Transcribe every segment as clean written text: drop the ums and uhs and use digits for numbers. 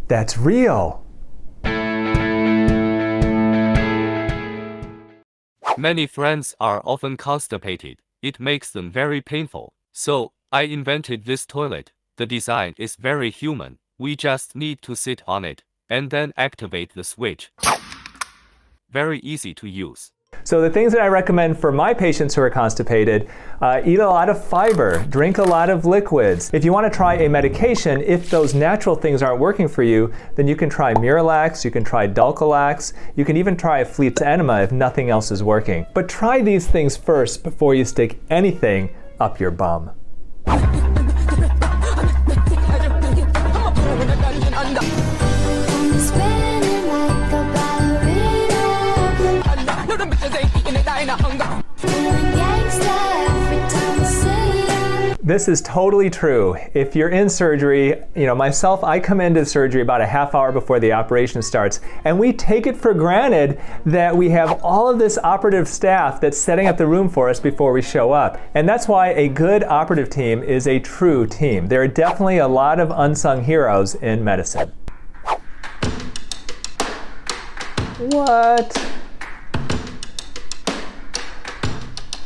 That's real. Many friends are often constipated. It makes them very painful. So, I invented this toilet. The design is very human. We just need to sit on it, and then activate the switch. Very easy to use. So the things that I recommend for my patients who are constipated, eat a lot of fiber, drink a lot of liquids. If you want to try a medication, if those natural things aren't working for you, then you can try Miralax, you can try Dulcolax, you can even try a Fleet's enema if nothing else is working. But try these things first before you stick anything up your bum. This is totally true. If you're in surgery, myself, I come into surgery about a half hour before the operation starts, and we take it for granted that we have all of this operative staff that's setting up the room for us before we show up. And that's why a good operative team is a true team. There are definitely a lot of unsung heroes in medicine. What?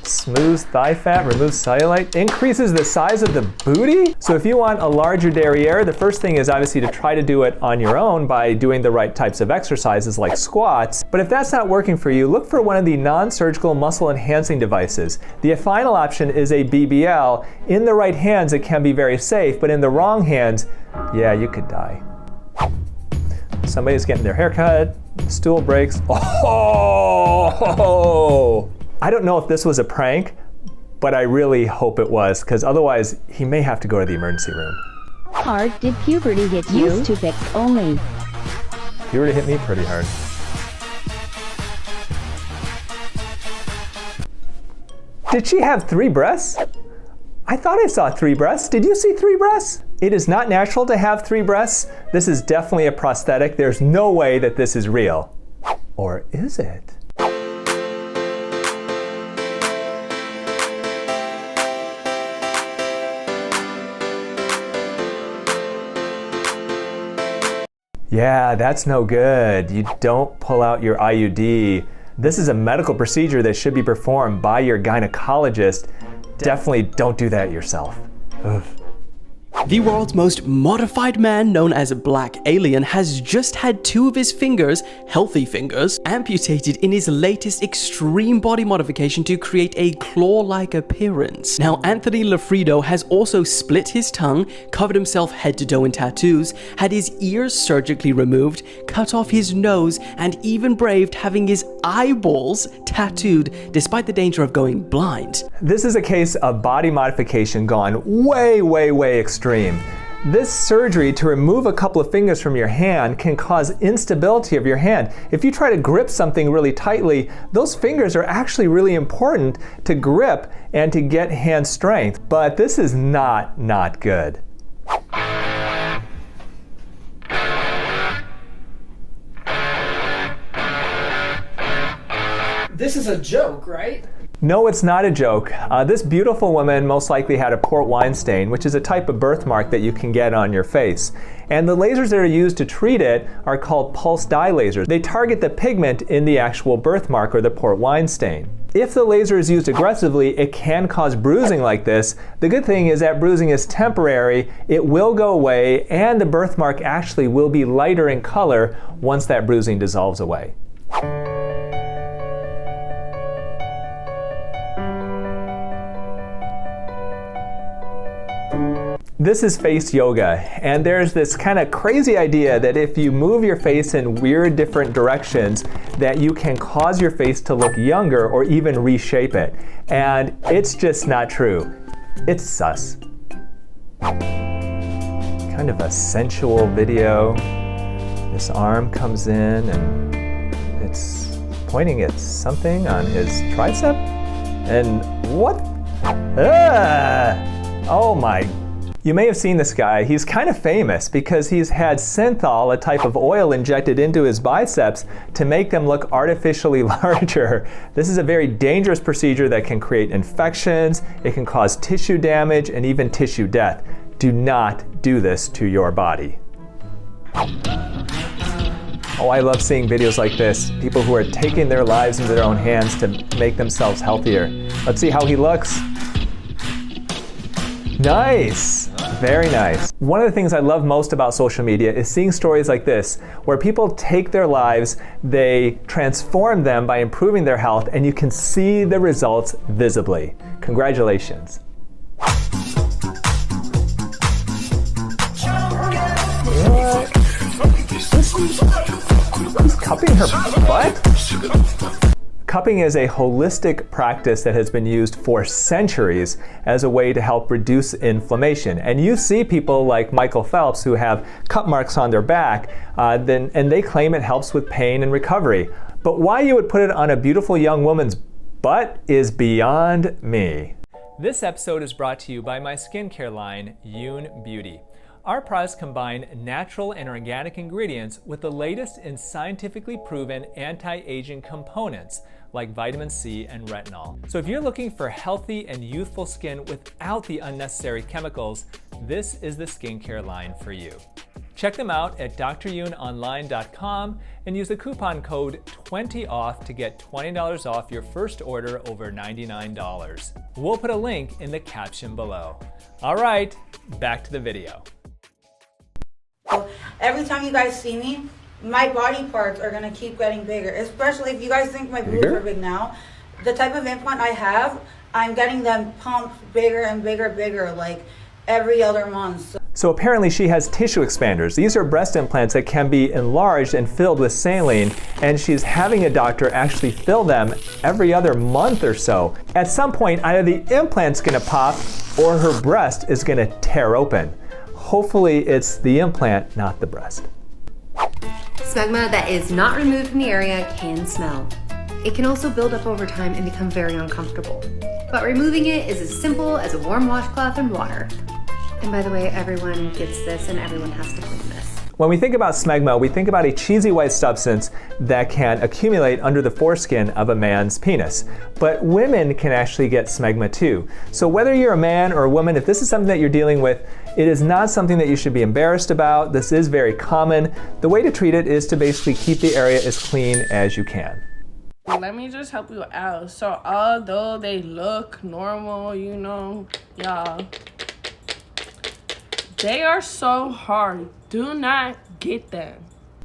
Smooths thigh fat, removes cellulite, increases the size of the booty? So if you want a larger derriere, the first thing is obviously to try to do it on your own by doing the right types of exercises like squats. But if that's not working for you, look for one of the non-surgical muscle enhancing devices. The final option is a BBL. In the right hands, it can be very safe, but in the wrong hands, yeah, you could die. Somebody's getting their hair cut, the stool breaks. Oh! I don't know if this was a prank, but I really hope it was, because otherwise he may have to go to the emergency room. Hard did puberty hit you? Used to fix only. Puberty hit me pretty hard. Did she have 3 breasts? I thought I saw 3 breasts. Did you see 3 breasts? It is not natural to have 3 breasts. This is definitely a prosthetic. There's no way that this is real. Or is it? Yeah, that's no good. You don't pull out your IUD. This is a medical procedure that should be performed by your gynecologist. Definitely don't do that yourself. Ugh. The world's most modified man, known as Black Alien, has just had 2 of his fingers, healthy fingers, amputated in his latest extreme body modification to create a claw-like appearance. Now, Anthony Lafredo has also split his tongue, covered himself head to toe in tattoos, had his ears surgically removed, cut off his nose, and even braved having his eyeballs tattooed despite the danger of going blind. This is a case of body modification gone way, way, way extreme. This surgery to remove a couple of fingers from your hand can cause instability of your hand. If you try to grip something really tightly, those fingers are actually really important to grip and to get hand strength. But this is not good. This is a joke, right? No, it's not a joke. This beautiful woman most likely had a port wine stain, which is a type of birthmark that you can get on your face. And the lasers that are used to treat it are called pulse dye lasers. They target the pigment in the actual birthmark or the port wine stain. If the laser is used aggressively, it can cause bruising like this. The good thing is that bruising is temporary, it will go away, and the birthmark actually will be lighter in color once that bruising dissolves away. This is face yoga, and there's this kind of crazy idea that if you move your face in weird different directions, that you can cause your face to look younger or even reshape it. And it's just not true. It's sus. Kind of a sensual video. This arm comes in and it's pointing at something on his tricep. And what? Oh my. You may have seen this guy. He's kind of famous because he's had synthol, a type of oil, injected into his biceps to make them look artificially larger. This is a very dangerous procedure that can create infections, it can cause tissue damage, and even tissue death. Do not do this to your body. Oh, I love seeing videos like this. People who are taking their lives into their own hands to make themselves healthier. Let's see how he looks. Nice! Very nice. One of the things I love most about social media is seeing stories like this, where people take their lives, they transform them by improving their health, and you can see the results visibly. Congratulations. He's cupping her butt? Cupping is a holistic practice that has been used for centuries as a way to help reduce inflammation. And you see people like Michael Phelps who have cup marks on their back, and they claim it helps with pain and recovery. But why you would put it on a beautiful young woman's butt is beyond me. This episode is brought to you by my skincare line, Youn Beauty. Our products combine natural and organic ingredients with the latest in scientifically proven anti-aging components like vitamin C and retinol. So if you're looking for healthy and youthful skin without the unnecessary chemicals, this is the skincare line for you. Check them out at dryounonline.com and use the coupon code 20OFF to get $20 off your first order over $99. We'll put a link in the caption below. All right, back to the video. Every time you guys see me, my body parts are gonna keep getting bigger. Especially if you guys think my boobs are big now. The type of implant I have, I'm getting them pumped bigger and bigger, like every other month. So apparently she has tissue expanders. These are breast implants that can be enlarged and filled with saline, and she's having a doctor actually fill them every other month or so. At some point, either the implant's gonna pop or her breast is gonna tear open. Hopefully it's the implant, not the breast. Smegma that is not removed from the area can smell. It can also build up over time and become very uncomfortable. But removing it is as simple as a warm washcloth and water. And by the way, everyone gets this and everyone has to clean this. When we think about smegma, we think about a cheesy white substance that can accumulate under the foreskin of a man's penis. But women can actually get smegma too. So whether you're a man or a woman, if this is something that you're dealing with, it is not something that you should be embarrassed about. This is very common. The way to treat it is to basically keep the area as clean as you can. Let me just help you out. So although they look normal, you know, y'all, they are so hard. Do not get them.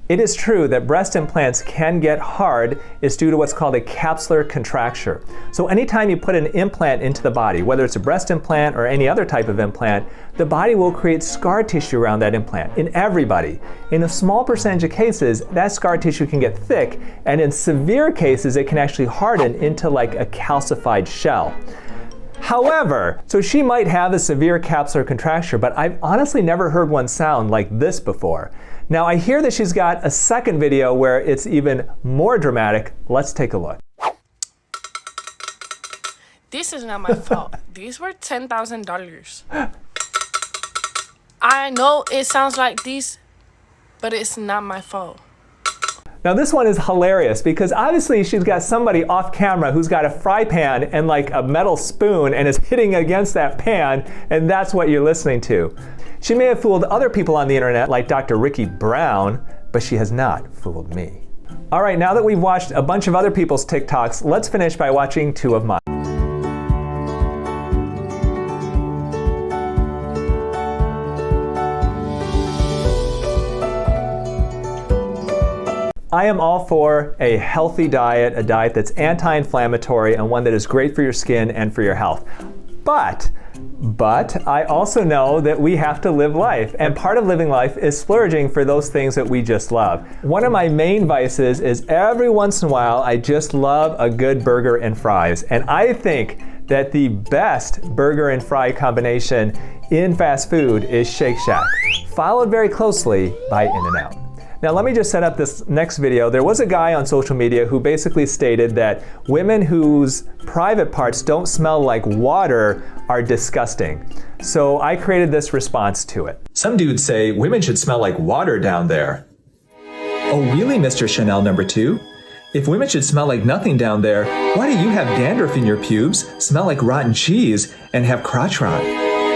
It is true that breast implants can get hard. It's due to what's called a capsular contracture. So anytime you put an implant into the body, whether it's a breast implant or any other type of implant, the body will create scar tissue around that implant, in everybody. In a small percentage of cases, that scar tissue can get thick, and in severe cases, it can actually harden into like a calcified shell. However, so she might have a severe capsular contracture, but I've honestly never heard one sound like this before. Now I hear that she's got a second video where it's even more dramatic. Let's take a look. This is not my fault. These were $10,000. I know it sounds like this, but it's not my fault. Now this one is hilarious because obviously she's got somebody off camera who's got a fry pan and like a metal spoon and is hitting against that pan, and that's what you're listening to. She may have fooled other people on the internet like Dr. Ricky Brown, but she has not fooled me. All right, now that we've watched a bunch of other people's TikToks, let's finish by watching 2 of mine. I am all for a healthy diet, a diet that's anti-inflammatory and one that is great for your skin and for your health. But I also know that we have to live life, and part of living life is splurging for those things that we just love. One of my main vices is every once in a while I just love a good burger and fries, and I think that the best burger and fry combination in fast food is Shake Shack, followed very closely by In-N-Out. Now let me just set up this next video. There was a guy on social media who basically stated that women whose private parts don't smell like water are disgusting. So I created this response to it. Some dudes say women should smell like water down there. Oh really, Mr. Chanel number 2? If women should smell like nothing down there, why do you have dandruff in your pubes, smell like rotten cheese, and have crotch rot?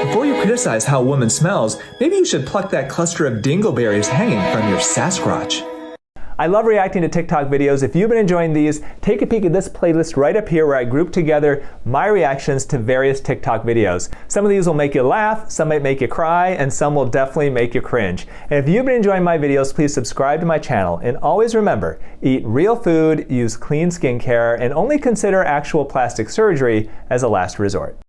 Before you criticize how a woman smells, maybe you should pluck that cluster of dingleberries hanging from your Sasquatch. I love reacting to TikTok videos. If you've been enjoying these, take a peek at this playlist right up here where I group together my reactions to various TikTok videos. Some of these will make you laugh, some might make you cry, and some will definitely make you cringe. And if you've been enjoying my videos, please subscribe to my channel. And always remember, eat real food, use clean skincare, and only consider actual plastic surgery as a last resort.